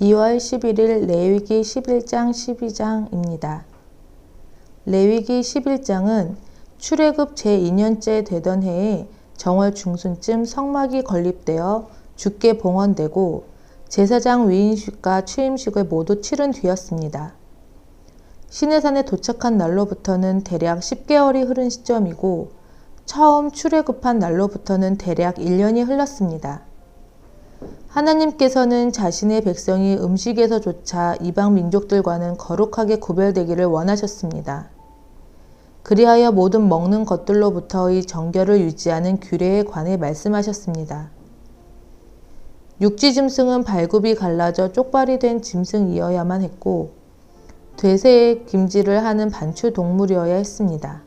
(2월 11일) 레위기 11장 12장입니다. 레위기 11장은 출애굽 제2년째 되던 해에 정월 중순쯤 성막이 건립되어 주께 봉헌되고 제사장 위임식과 취임식을 모두 치른 뒤였습니다. 시내산에 도착한 날로부터는 대략 10개월이 흐른 시점이고 처음 출애굽한 날로부터는 대략 1년이 흘렀습니다. 하나님께서는 자신의 백성이 음식에서조차 이방 민족들과는 거룩하게 구별되기를 원하셨습니다. 그리하여 모든 먹는 것들로부터의 정결을 유지하는 규례에 관해 말씀하셨습니다. 육지 짐승은 발굽이 갈라져 쪽발이 된 짐승이어야만 했고 되새에 김질을 하는 반추 동물이어야 했습니다.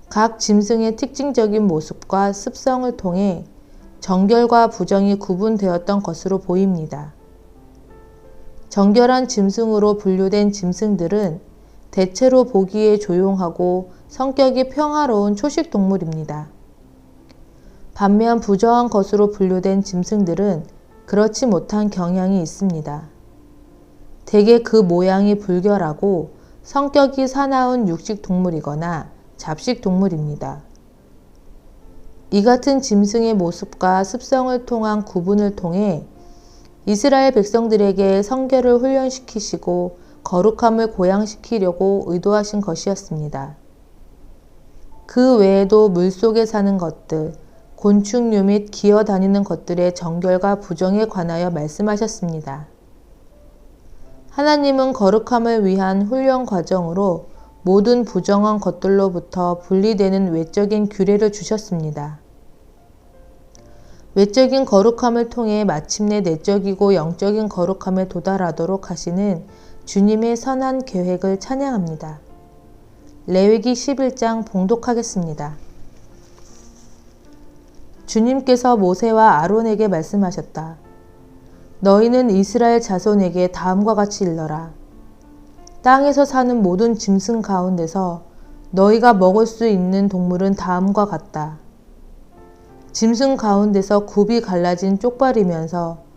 각 짐승의 특징적인 모습과 습성을 통해 정결과 부정이 구분되었던 것으로 보입니다. 정결한 짐승으로 분류된 짐승들은 대체로 보기에 조용하고 성격이 평화로운 초식동물입니다. 반면 부정한 것으로 분류된 짐승들은 그렇지 못한 경향이 있습니다. 대개 그 모양이 불결하고 성격이 사나운 육식동물이거나 잡식동물입니다. 이 같은 짐승의 모습과 습성을 통한 구분을 통해 이스라엘 백성들에게 성결을 훈련시키시고 거룩함을 고양시키려고 의도하신 것이었습니다. 그 외에도 물속에 사는 것들, 곤충류 및 기어다니는 것들의 정결과 부정에 관하여 말씀하셨습니다. 하나님은 거룩함을 위한 훈련 과정으로 모든 부정한 것들로부터 분리되는 외적인 규례를 주셨습니다. 외적인 거룩함을 통해 마침내 내적이고 영적인 거룩함에 도달하도록 하시는 주님의 선한 계획을 찬양합니다. 레위기 11장 봉독하겠습니다. 주님께서 모세와 아론에게 말씀하셨다. 너희는 이스라엘 자손에게 다음과 같이 일러라. 땅에서 사는 모든 짐승 가운데서 너희가 먹을 수 있는 동물은 다음과 같다. 짐승 가운데서 굽이 갈라진 쪽발이면서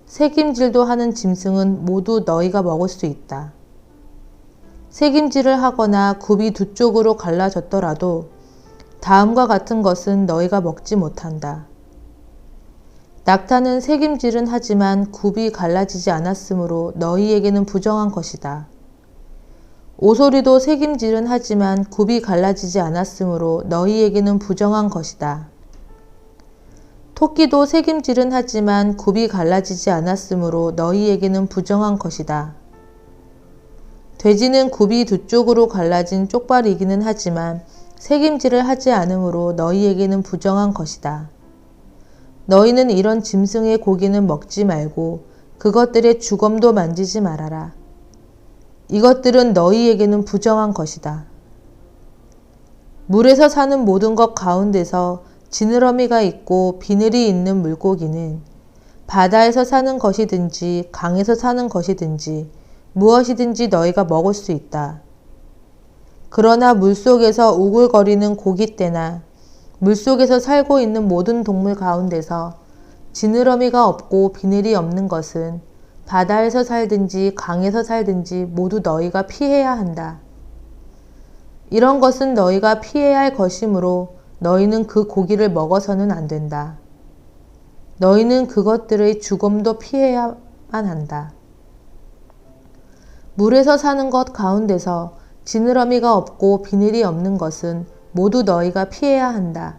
새김질도 하는 짐승은 모두 너희가 먹을 수 있다. 새김질을 하거나 굽이 두 쪽으로 갈라졌더라도 다음과 같은 것은 너희가 먹지 못한다. 낙타는 새김질은 하지만 굽이 갈라지지 않았으므로 너희에게는 부정한 것이다. 오소리도 새김질은 하지만 굽이 갈라지지 않았으므로 너희에게는 부정한 것이다. 토끼도 새김질은 하지만 굽이 갈라지지 않았으므로 너희에게는 부정한 것이다. 돼지는 굽이 두 쪽으로 갈라진 쪽발이기는 하지만 새김질을 하지 않으므로 너희에게는 부정한 것이다. 너희는 이런 짐승의 고기는 먹지 말고 그것들의 주검도 만지지 말아라. 이것들은 너희에게는 부정한 것이다. 물에서 사는 모든 것 가운데서 지느러미가 있고 비늘이 있는 물고기는 바다에서 사는 것이든지 강에서 사는 것이든지 무엇이든지 너희가 먹을 수 있다. 그러나 물속에서 우글거리는 고깃대나 물속에서 살고 있는 모든 동물 가운데서 지느러미가 없고 비늘이 없는 것은 바다에서 살든지 강에서 살든지 모두 너희가 피해야 한다. 이런 것은 너희가 피해야 할 것이므로 너희는 그 고기를 먹어서는 안 된다. 너희는 그것들의 주검도 피해야만 한다. 물에서 사는 것 가운데서 지느러미가 없고 비늘이 없는 것은 모두 너희가 피해야 한다.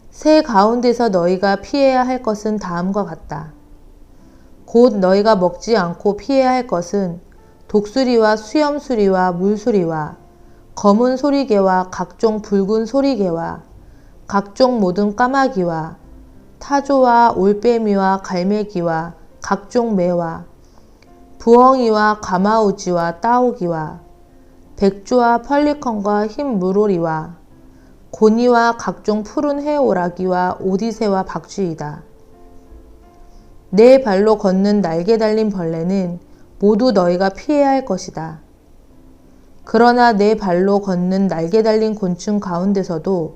새 가운데서 너희가 피해야 할 것은 다음과 같다. 곧 너희가 먹지 않고 피해야 할 것은 독수리와 수염수리와 물수리와 검은 소리개와 각종 붉은 소리개와 각종 모든 까마귀와 타조와 올빼미와 갈매기와 각종 매와 부엉이와 가마우지와 따오기와 백조와 펄리컨과 흰 물오리와 고니와 각종 푸른 해오라기와 오디새와 박쥐이다. 내 발로 걷는 날개 달린 벌레는 모두 너희가 피해야 할 것이다. 그러나 내 발로 걷는 날개 달린 곤충 가운데서도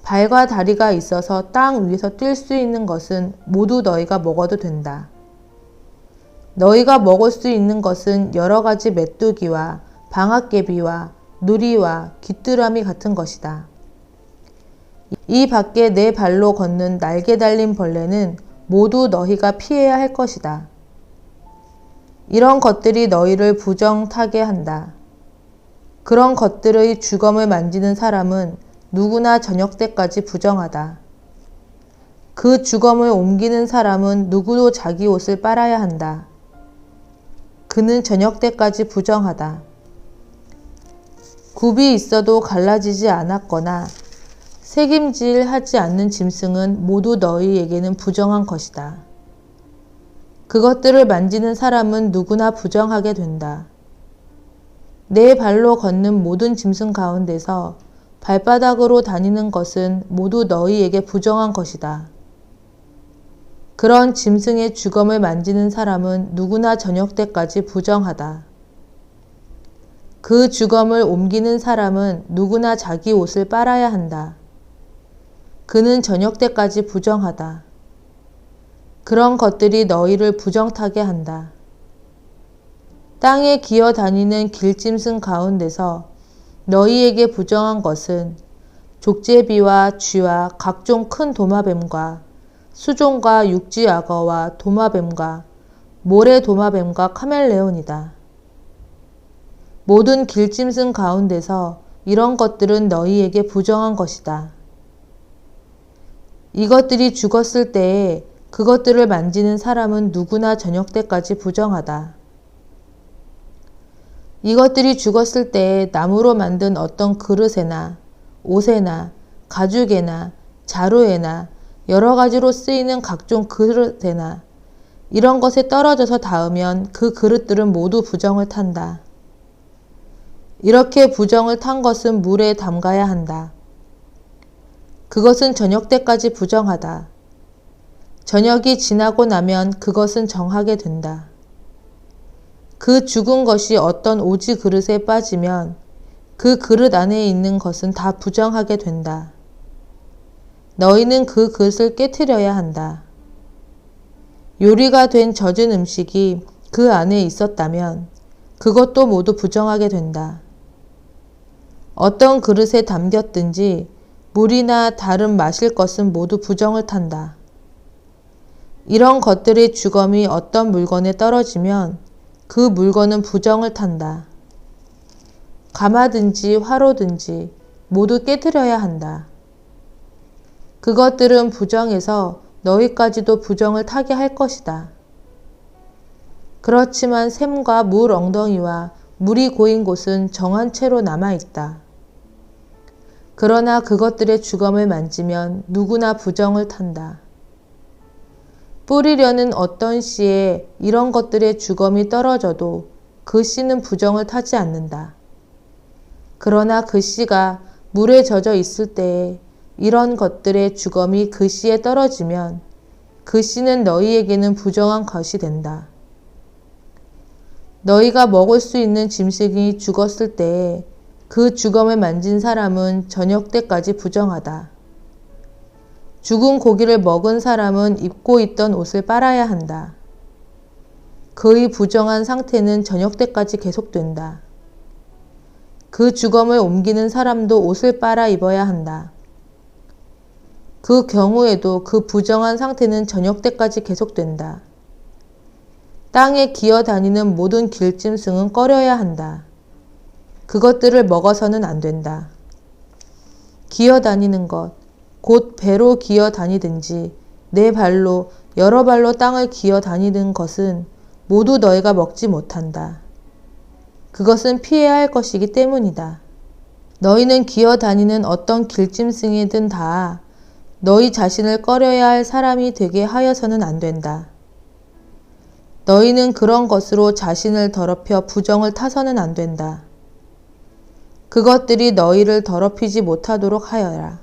발과 다리가 있어서 땅 위에서 뛸 수 있는 것은 모두 너희가 먹어도 된다. 너희가 먹을 수 있는 것은 여러 가지 메뚜기와 방앗개비와 누리와 귀뚜라미 같은 것이다. 이 밖에 내 발로 걷는 날개 달린 벌레는 모두 너희가 피해야 할 것이다. 이런 것들이 너희를 부정타게 한다. 그런 것들의 주검을 만지는 사람은 누구나 저녁 때까지 부정하다. 그 주검을 옮기는 사람은 누구도 자기 옷을 빨아야 한다. 그는 저녁 때까지 부정하다. 굽이 있어도 갈라지지 않았거나 새김질하지 않는 짐승은 모두 너희에게는 부정한 것이다. 그것들을 만지는 사람은 누구나 부정하게 된다. 내 발로 걷는 모든 짐승 가운데서 발바닥으로 다니는 것은 모두 너희에게 부정한 것이다. 그런 짐승의 주검을 만지는 사람은 누구나 저녁 때까지 부정하다. 그 주검을 옮기는 사람은 누구나 자기 옷을 빨아야 한다. 그는 저녁 때까지 부정하다. 그런 것들이 너희를 부정타게 한다. 땅에 기어 다니는 길짐승 가운데서 너희에게 부정한 것은 족제비와 쥐와 각종 큰 도마뱀과 수종과 육지악어와 도마뱀과 모래도마뱀과 카멜레온이다. 모든 길짐승 가운데서 이런 것들은 너희에게 부정한 것이다. 이것들이 죽었을 때에 그것들을 만지는 사람은 누구나 저녁 때까지 부정하다. 이것들이 죽었을 때에 나무로 만든 어떤 그릇에나 옷에나 가죽에나 자루에나 여러 가지로 쓰이는 각종 그릇에나 이런 것에 떨어져서 닿으면 그 그릇들은 모두 부정을 탄다. 이렇게 부정을 탄 것은 물에 담가야 한다. 그것은 저녁 때까지 부정하다. 저녁이 지나고 나면 그것은 정하게 된다. 그 죽은 것이 어떤 오지 그릇에 빠지면 그 그릇 안에 있는 것은 다 부정하게 된다. 너희는 그 그릇을 깨트려야 한다. 요리가 된 젖은 음식이 그 안에 있었다면 그것도 모두 부정하게 된다. 어떤 그릇에 담겼든지 물이나 다른 마실 것은 모두 부정을 탄다. 이런 것들의 주검이 어떤 물건에 떨어지면 그 물건은 부정을 탄다. 가마든지 화로든지 모두 깨트려야 한다. 그것들은 부정해서 너희까지도 부정을 타게 할 것이다. 그렇지만 샘과 물 엉덩이와 물이 고인 곳은 정한 채로 남아있다. 그러나 그것들의 주검을 만지면 누구나 부정을 탄다. 뿌리려는 어떤 씨에 이런 것들의 주검이 떨어져도 그 씨는 부정을 타지 않는다. 그러나 그 씨가 물에 젖어 있을 때에 이런 것들의 주검이 그 씨에 떨어지면 그 씨는 너희에게는 부정한 것이 된다. 너희가 먹을 수 있는 짐승이 죽었을 때에 그 주검을 만진 사람은 저녁 때까지 부정하다. 죽은 고기를 먹은 사람은 입고 있던 옷을 빨아야 한다. 그의 부정한 상태는 저녁 때까지 계속된다. 그 주검을 옮기는 사람도 옷을 빨아 입어야 한다. 그 경우에도 그 부정한 상태는 저녁 때까지 계속된다. 땅에 기어 다니는 모든 길짐승은 꺼려야 한다. 그것들을 먹어서는 안 된다. 기어 다니는 것, 곧 배로 기어 다니든지 네 발로 여러 발로 땅을 기어 다니는 것은 모두 너희가 먹지 못한다. 그것은 피해야 할 것이기 때문이다. 너희는 기어 다니는 어떤 길짐승이든 다 너희 자신을 꺼려야 할 사람이 되게 하여서는 안 된다. 너희는 그런 것으로 자신을 더럽혀 부정을 타서는 안 된다. 그것들이 너희를 더럽히지 못하도록 하여라.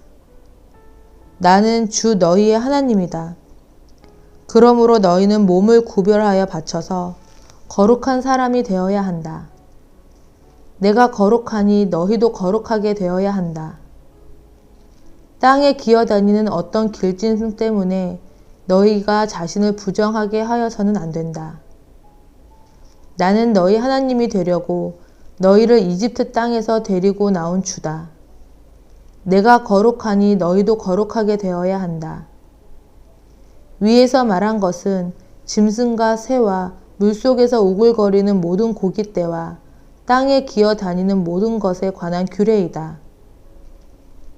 나는 주 너희의 하나님이다. 그러므로 너희는 몸을 구별하여 바쳐서 거룩한 사람이 되어야 한다. 내가 거룩하니 너희도 거룩하게 되어야 한다. 땅에 기어다니는 어떤 길짐승 때문에 너희가 자신을 부정하게 하여서는 안 된다. 나는 너희 하나님이 되려고 너희를 이집트 땅에서 데리고 나온 주다. 내가 거룩하니 너희도 거룩하게 되어야 한다. 위에서 말한 것은 짐승과 새와 물속에서 우글거리는 모든 고깃대와 땅에 기어다니는 모든 것에 관한 규례이다.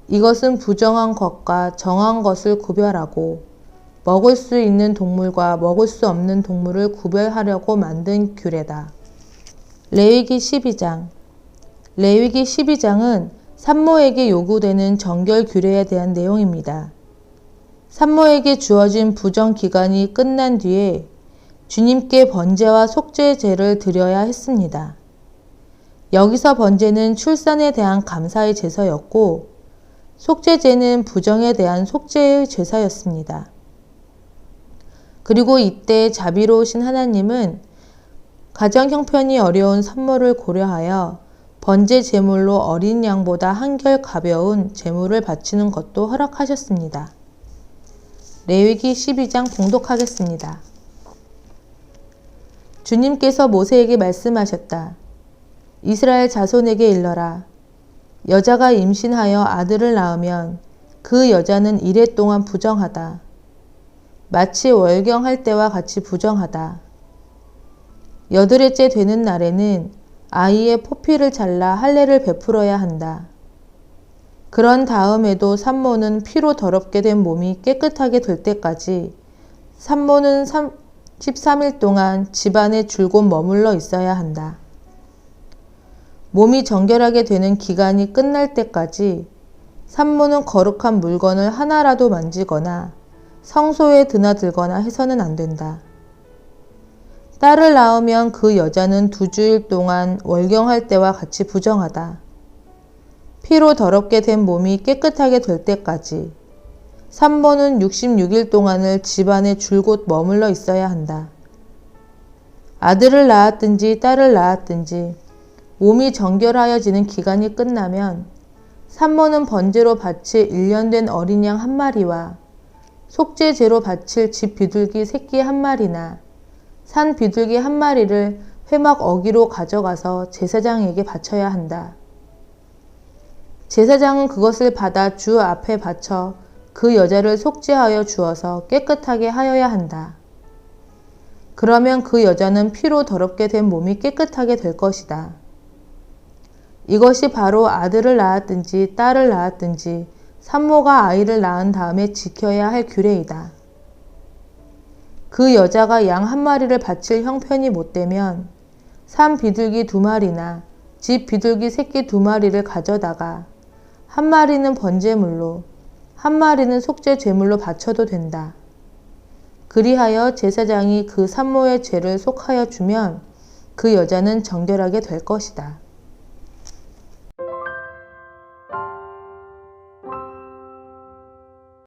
이것은 부정한 것과 정한 것을 구별하고 먹을 수 있는 동물과 먹을 수 없는 동물을 구별하려고 만든 규례다. 레위기 12장. 레위기 12장은 산모에게 요구되는 정결 규례에 대한 내용입니다. 산모에게 주어진 부정 기간이 끝난 뒤에 주님께 번제와 속죄제를 드려야 했습니다. 여기서 번제는 출산에 대한 감사의 제사였고 속죄제는 부정에 대한 속죄의 제사였습니다. 그리고 이때 자비로우신 하나님은 가정 형편이 어려운 산모를 고려하여 번제 제물로 어린 양보다 한결 가벼운 제물을 바치는 것도 허락하셨습니다. 레위기 12장 봉독하겠습니다. 주님께서 모세에게 말씀하셨다. 이스라엘 자손에게 일러라. 여자가 임신하여 아들을 낳으면 그 여자는 이래 동안 부정하다. 마치 월경할 때와 같이 부정하다. 여드레째 되는 날에는 아이의 포피를 잘라 할례를 베풀어야 한다. 그런 다음에도 산모는 피로 더럽게 된 몸이 깨끗하게 될 때까지 산모는 13일 동안 집안에 줄곧 머물러 있어야 한다. 몸이 정결하게 되는 기간이 끝날 때까지 산모는 거룩한 물건을 하나라도 만지거나 성소에 드나들거나 해서는 안 된다. 딸을 낳으면 그 여자는 2주일 동안 월경할 때와 같이 부정하다. 피로 더럽게 된 몸이 깨끗하게 될 때까지 산모는 66일 동안을 집안에 줄곧 머물러 있어야 한다. 아들을 낳았든지 딸을 낳았든지 몸이 정결하여지는 기간이 끝나면 산모는 번제로 바칠 1년 된 어린 양 1마리와 속죄제로 바칠 집 비둘기 새끼 1마리나 산 비둘기 1마리를 회막 어기로 가져가서 제사장에게 바쳐야 한다. 제사장은 그것을 받아 주 앞에 바쳐 그 여자를 속죄하여 주어서 깨끗하게 하여야 한다. 그러면 그 여자는 피로 더럽게 된 몸이 깨끗하게 될 것이다. 이것이 바로 아들을 낳았든지 딸을 낳았든지 산모가 아이를 낳은 다음에 지켜야 할 규례이다. 그 여자가 양 1마리를 바칠 형편이 못되면 산 비둘기 2마리나 집 비둘기 새끼 2마리를 가져다가 1마리는 번제물로 1마리는 속죄 제물로 바쳐도 된다. 그리하여 제사장이 그 산모의 죄를 속하여 주면 그 여자는 정결하게 될 것이다.